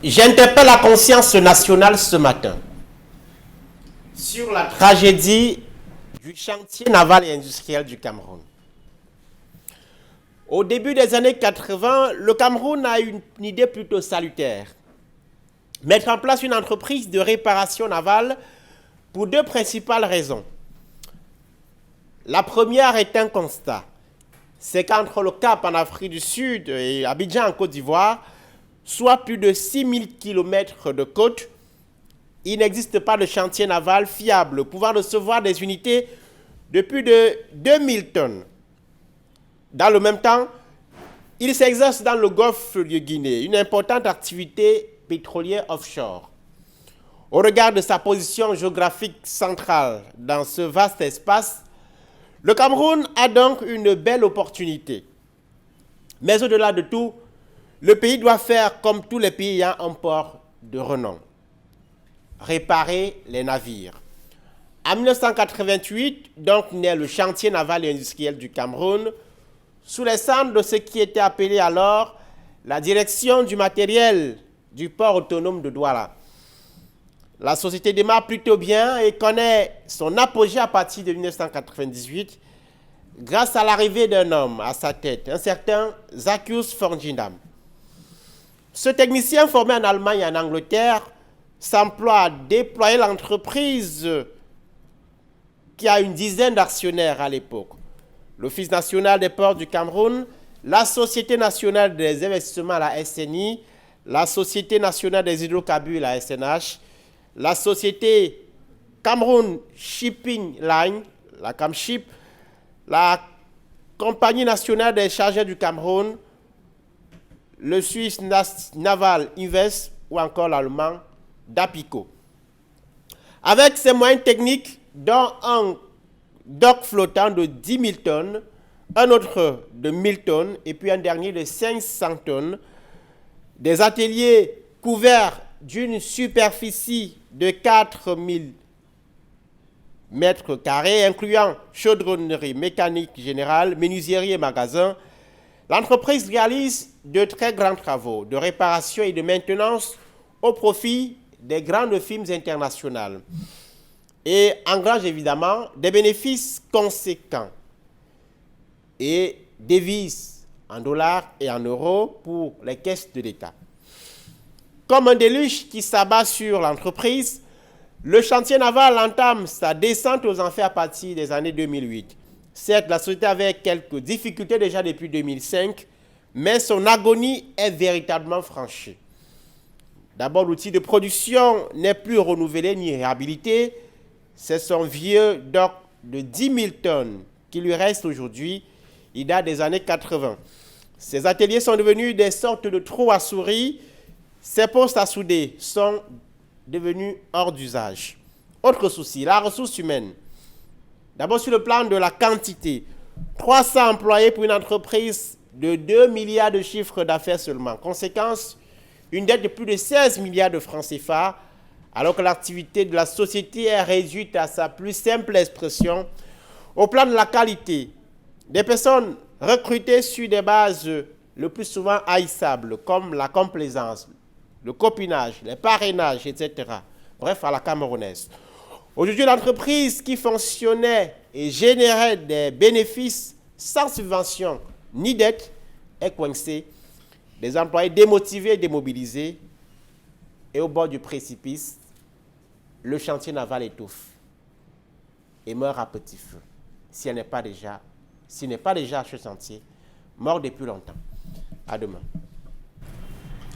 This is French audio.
J'interpelle la conscience nationale ce matin sur la tragédie du chantier naval et industriel du Cameroun. Au début des années 80, le Cameroun a une idée plutôt salutaire. Mettre en place une entreprise de réparation navale pour deux principales raisons. La première est un constat. C'est qu'entre le Cap en Afrique du Sud et Abidjan en Côte d'Ivoire, soit plus de 6000 km de côte, il n'existe pas de chantier naval fiable pouvant recevoir des unités de plus de 2000 tonnes. Dans le même temps, il s'exerce dans le golfe de Guinée, une importante activité pétrolière offshore. Au regard de sa position géographique centrale dans ce vaste espace, le Cameroun a donc une belle opportunité. Mais au-delà de tout, le pays doit faire comme tous les pays ayant un port de renom. Réparer les navires. En 1988, donc naît le chantier naval et industriel du Cameroun, sous les cendres de ce qui était appelé alors la direction du matériel du port autonome de Douala. La société démarre plutôt bien et connaît son apogée à partir de 1998 grâce à l'arrivée d'un homme à sa tête, un certain Zakius Fornjindam. Ce technicien formé en Allemagne et en Angleterre s'emploie à déployer l'entreprise qui a une dizaine d'actionnaires à l'époque. L'Office national des ports du Cameroun, la Société nationale des investissements, la SNI, la Société nationale des hydrocarbures, la SNH, la Société Cameroun Shipping Line, la CAMSHIP, la Compagnie nationale des chargeurs du Cameroun, le Suisse Naval Invest ou encore l'allemand DAPICO. Avec ces moyens techniques, dont un dock flottant de 10 000 tonnes, un autre de 1000 tonnes et puis un dernier de 500 tonnes, des ateliers couverts d'une superficie de 4000 mètres carrés, incluant chaudronnerie, mécanique générale, menuiserie et magasins, l'entreprise réalise de très grands travaux de réparation et de maintenance au profit des grandes firmes internationales et engrange évidemment des bénéfices conséquents et devises en dollars et en euros pour les caisses de l'État. Comme un déluge qui s'abat sur l'entreprise, le chantier naval entame sa descente aux enfers à partir des années 2008. Certes, la société avait quelques difficultés déjà depuis 2005, mais son agonie est véritablement franchie. D'abord, l'outil de production n'est plus renouvelé ni réhabilité. C'est son vieux dock de 10 000 tonnes qui lui reste aujourd'hui. Il date des années 80. Ces ateliers sont devenus des sortes de trous à souris. Ces postes à souder sont devenus hors d'usage. Autre souci, la ressource humaine. D'abord sur le plan de la quantité. 300 employés pour une entreprise de 2 milliards de chiffres d'affaires seulement. Conséquence, une dette de plus de 16 milliards de francs CFA, alors que l'activité de la société est réduite à sa plus simple expression. Au plan de la qualité, des personnes recrutées sur des bases le plus souvent haïssables, comme la complaisance, le copinage, les parrainages, etc. Bref, à la camerounaise. Aujourd'hui, l'entreprise qui fonctionnait et générait des bénéfices sans subvention ni dette est coincée, des employés démotivés et démobilisés, et au bord du précipice, le chantier naval étouffe et meurt à petit feu, s'il n'est pas déjà à ce chantier, mort depuis longtemps. À demain.